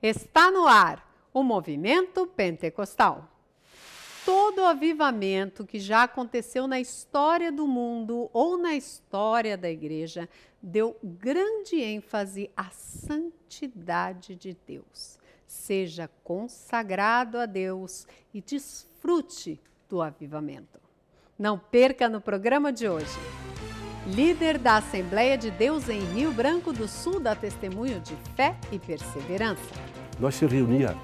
Está no ar o Movimento Pentecostal. Todo avivamento que já aconteceu na história do mundo ou na história da igreja deu grande ênfase à santidade de Deus. Seja consagrado a Deus e desfrute do avivamento. Não perca no programa de hoje. Líder da Assembleia de Deus em Rio Branco do Sul dá testemunho de fé e perseverança. Nós se reunia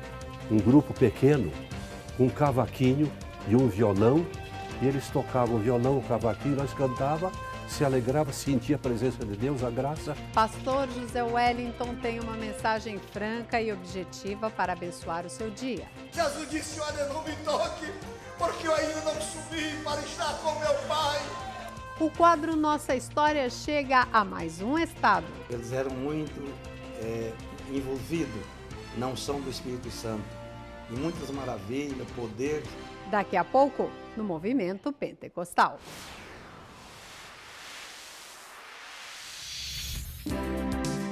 um grupo pequeno, com um cavaquinho e um violão, e eles tocavam o violão, o cavaquinho, nós cantávamos, se alegrava, sentia a presença de Deus, a graça. Pastor José Wellington tem uma mensagem franca e objetiva para abençoar o seu dia. Jesus disse, olha, não me toque, porque eu ainda não subi para estar com meu Pai. O quadro Nossa História chega a mais um estado. Eles eram muito envolvidos na unção do Espírito Santo. E muitas maravilhas, poder. Daqui a pouco, no Movimento Pentecostal.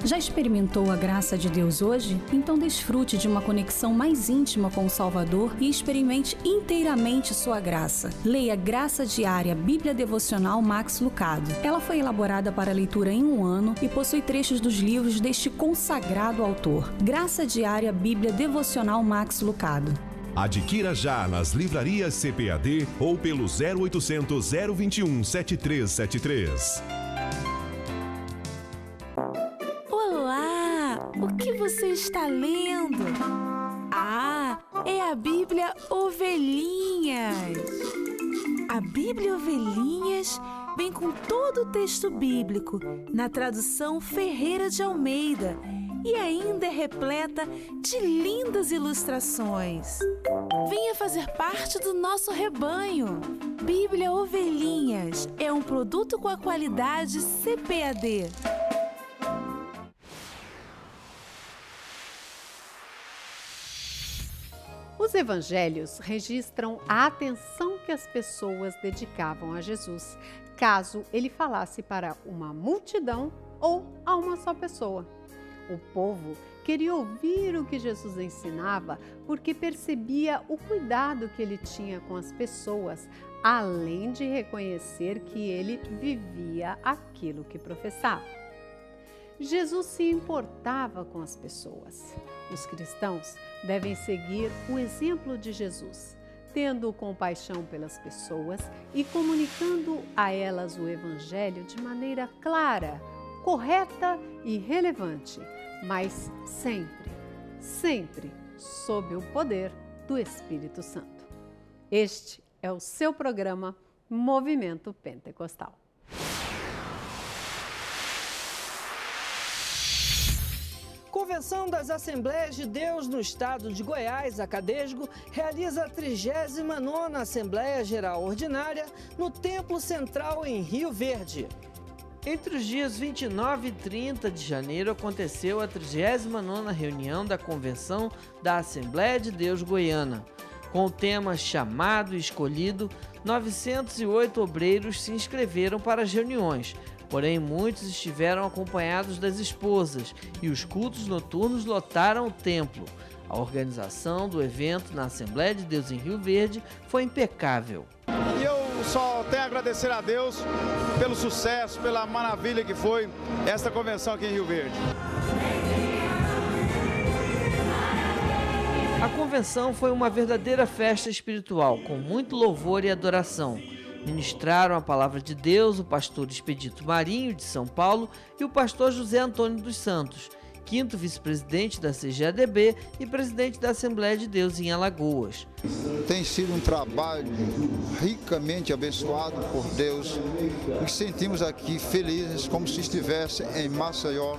Já experimentou a graça de Deus hoje? Então desfrute de uma conexão mais íntima com o Salvador e experimente inteiramente sua graça. Leia Graça Diária Bíblia Devocional Max Lucado. Ela foi elaborada para leitura em um ano e possui trechos dos livros deste consagrado autor. Graça Diária Bíblia Devocional Max Lucado. Adquira já nas livrarias CPAD ou pelo 0800 021 7373. O que você está lendo? Ah, é a Bíblia Ovelhinhas. A Bíblia Ovelhinhas vem com todo o texto bíblico, na tradução Ferreira de Almeida, e ainda é repleta de lindas ilustrações. Venha fazer parte do nosso rebanho. Bíblia Ovelhinhas é um produto com a qualidade CPAD. Os evangelhos registram a atenção que as pessoas dedicavam a Jesus, caso ele falasse para uma multidão ou a uma só pessoa. O povo queria ouvir o que Jesus ensinava porque percebia o cuidado que ele tinha com as pessoas, além de reconhecer que ele vivia aquilo que professava. Jesus se importava com as pessoas. Os cristãos devem seguir o exemplo de Jesus, tendo compaixão pelas pessoas e comunicando a elas o Evangelho de maneira clara, correta e relevante, mas sempre sob o poder do Espírito Santo. Este é o seu programa Movimento Pentecostal. Convenção das Assembleias de Deus no Estado de Goiás, a Cadesgo, realiza a 39ª Assembleia Geral Ordinária no Templo Central em Rio Verde. Entre os dias 29 e 30 de janeiro aconteceu a 39ª reunião da Convenção da Assembleia de Deus Goiana. Com o tema chamado e escolhido, 908 obreiros se inscreveram para as reuniões. Porém, muitos estiveram acompanhados das esposas e os cultos noturnos lotaram o templo. A organização do evento na Assembleia de Deus em Rio Verde foi impecável. E eu só tenho a agradecer a Deus pelo sucesso, pela maravilha que foi esta convenção aqui em Rio Verde. A convenção foi uma verdadeira festa espiritual, com muito louvor e adoração. Ministraram a palavra de Deus o pastor Expedito Marinho, de São Paulo, e o pastor José Antônio dos Santos, 5º vice-presidente da CGADB e presidente da Assembleia de Deus em Alagoas. Tem sido um trabalho ricamente abençoado por Deus. Nos sentimos aqui felizes, como se estivesse em Maceió,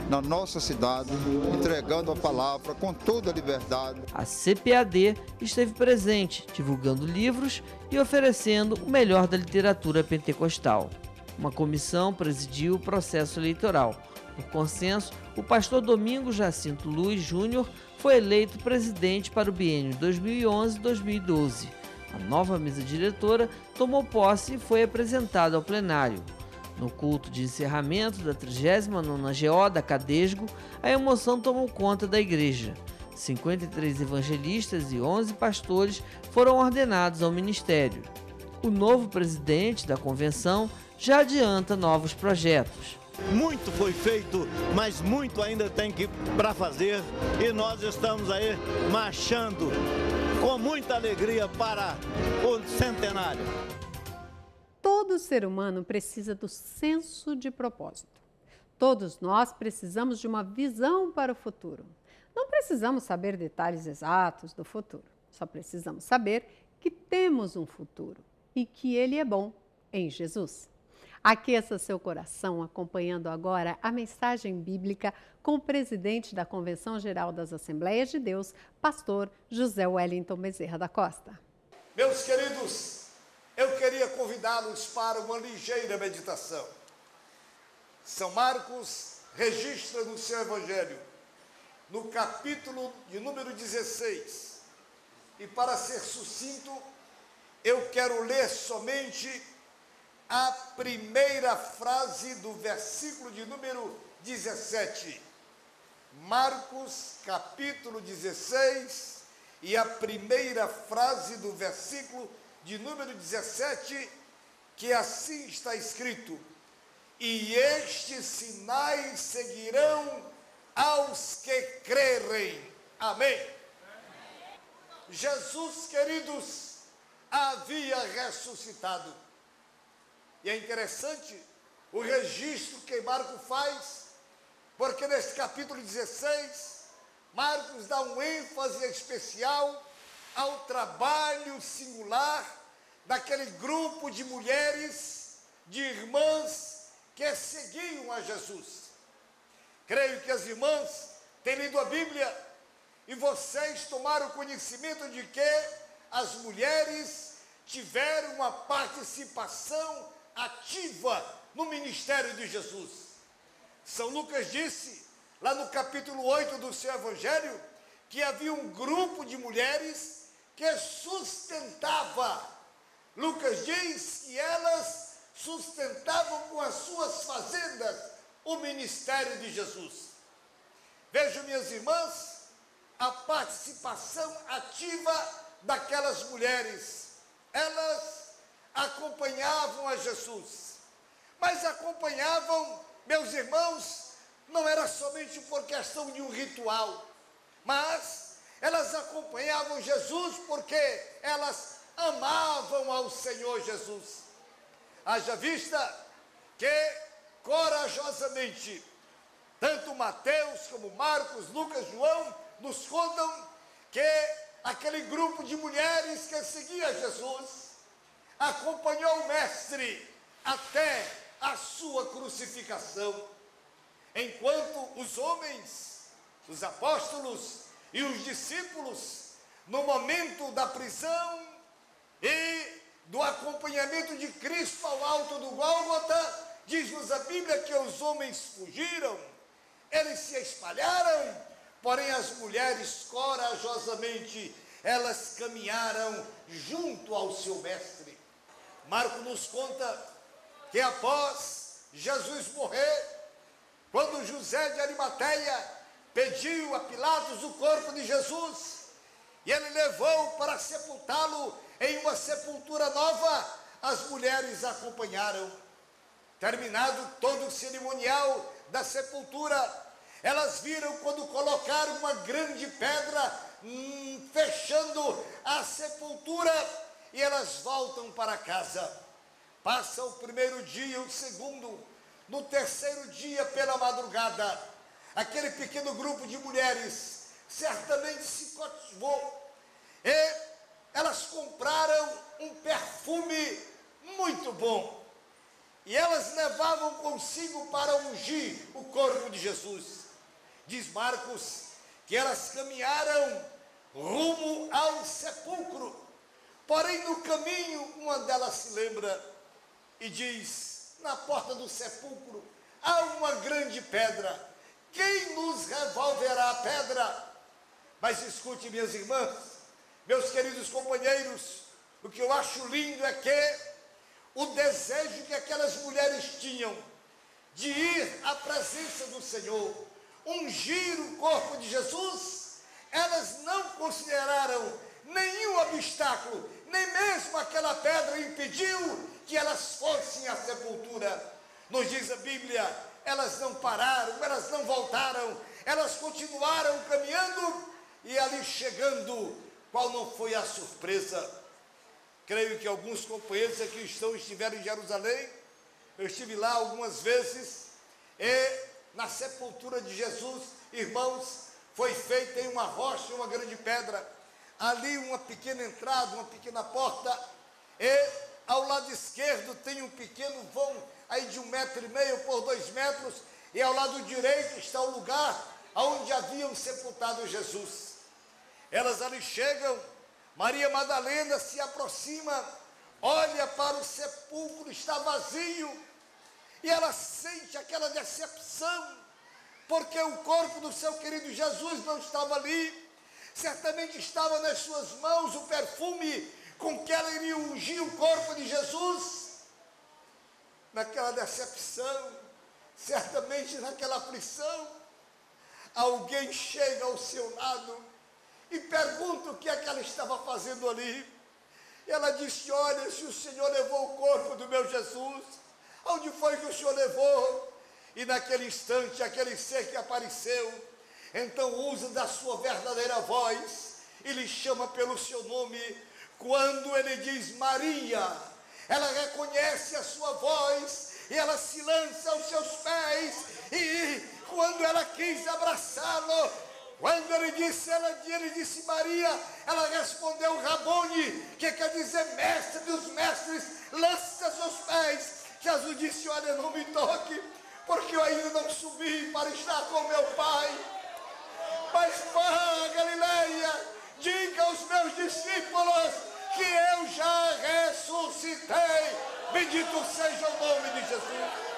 na nossa cidade, entregando a palavra com toda a liberdade. A CPAD esteve presente, divulgando livros e oferecendo o melhor da literatura pentecostal. Uma comissão presidiu o processo eleitoral. Por consenso, o pastor Domingos Jacinto Luiz Júnior foi eleito presidente para o biênio 2011-2012. A nova mesa diretora tomou posse e foi apresentada ao plenário. No culto de encerramento da 39ª GO da Cadesgo, a emoção tomou conta da igreja. 53 evangelistas e 11 pastores foram ordenados ao ministério. O novo presidente da convenção já adianta novos projetos. Muito foi feito, mas muito ainda tem para fazer, e nós estamos aí marchando com muita alegria para o centenário. Todo ser humano precisa do senso de propósito. Todos nós precisamos de uma visão para o futuro. Não precisamos saber detalhes exatos do futuro, só precisamos saber que temos um futuro e que ele é bom em Jesus. Aqueça seu coração acompanhando agora a mensagem bíblica com o presidente da Convenção Geral das Assembleias de Deus, pastor José Wellington Bezerra da Costa. Meus queridos, eu queria convidá-los para uma ligeira meditação. São Marcos registra no seu evangelho, no capítulo de número 16, e para ser sucinto, eu quero ler somente a primeira frase do versículo de número 17. Marcos, capítulo 16, e a primeira frase do versículo de número 17, que assim está escrito: e estes sinais seguirão aos que crerem. Amém. Jesus, queridos, havia ressuscitado. E é interessante o registro que Marcos faz, porque neste capítulo 16, Marcos dá um ênfase especial ao trabalho singular daquele grupo de mulheres, de irmãs que seguiam a Jesus. Creio que as irmãs têm lido a Bíblia e vocês tomaram conhecimento de que as mulheres tiveram uma participação ativa no ministério de Jesus. São Lucas disse, lá no capítulo 8 do seu evangelho, que havia um grupo de mulheres que sustentava. Lucas diz que elas sustentavam com as suas fazendas o ministério de Jesus. Vejam, minhas irmãs, a participação ativa daquelas mulheres. Elas acompanhavam a Jesus, mas acompanhavam, meus irmãos, não era somente por questão de um ritual, mas elas acompanhavam Jesus porque elas amavam ao Senhor Jesus. Haja vista que corajosamente tanto Mateus como Marcos, Lucas, João nos contam que aquele grupo de mulheres que seguia Jesus acompanhou o mestre até a sua crucificação, enquanto os homens, os apóstolos e os discípulos, no momento da prisão e do acompanhamento de Cristo ao alto do Gólgota, diz-nos a Bíblia que os homens fugiram, eles se espalharam, porém as mulheres corajosamente, elas caminharam junto ao seu mestre. Marcos nos conta que após Jesus morrer, quando José de Arimateia pediu a Pilatos o corpo de Jesus, e ele levou para sepultá-lo em uma sepultura nova, as mulheres acompanharam. Terminado todo o cerimonial da sepultura, elas viram quando colocaram uma grande pedra fechando a sepultura, e elas voltam para casa. Passa o primeiro dia, o segundo, no terceiro dia pela madrugada, aquele pequeno grupo de mulheres certamente se cativou, e elas compraram um perfume muito bom, e elas levavam consigo para ungir o corpo de Jesus. Diz Marcos que elas caminharam rumo ao sepulcro, porém no caminho uma delas se lembra e diz: na porta do sepulcro há uma grande pedra, quem nos revolverá a pedra? Mas escute, minhas irmãs, meus queridos companheiros, o que eu acho lindo é que o desejo que aquelas mulheres tinham de ir à presença do Senhor, ungir o corpo de Jesus, elas não consideraram nenhum obstáculo, nem mesmo aquela pedra impediu que elas fossem à sepultura. Nos diz a Bíblia, elas não pararam, elas não voltaram, elas continuaram caminhando e ali chegando, qual não foi a surpresa? Creio que alguns companheiros aqui estiveram em Jerusalém, eu estive lá algumas vezes, e na sepultura de Jesus, irmãos, foi feita em uma rocha, uma grande pedra, ali uma pequena entrada, uma pequena porta, e ao lado esquerdo tem um pequeno vão, aí de 1,5 metro por 2 metros, e ao lado direito está o lugar onde haviam sepultado Jesus. Elas ali chegam, Maria Madalena se aproxima, olha para o sepulcro, está vazio, e ela sente aquela decepção, porque o corpo do seu querido Jesus não estava ali, certamente estava nas suas mãos o perfume com que ela iria ungir o corpo de Jesus. Naquela decepção, certamente naquela aflição, alguém chega ao seu lado e pergunta o que é que ela estava fazendo ali. Ela disse: olha, se o Senhor levou o corpo do meu Jesus, onde foi que o Senhor levou? E naquele instante, aquele ser que apareceu, então usa da sua verdadeira voz e lhe chama pelo seu nome. Quando ele diz Maria, ela reconhece a sua voz e ela se lança aos seus pés, e quando ela quis abraçá-lo, quando ele disse Maria, ela respondeu Rabone, que quer dizer mestre dos mestres, lança aos seus pés. Jesus disse: olha, não me toque, porque eu ainda não subi para estar com meu Pai, mas vá, Galileia, diga aos meus discípulos que eu já ressuscitei. Bendito seja o nome de Jesus.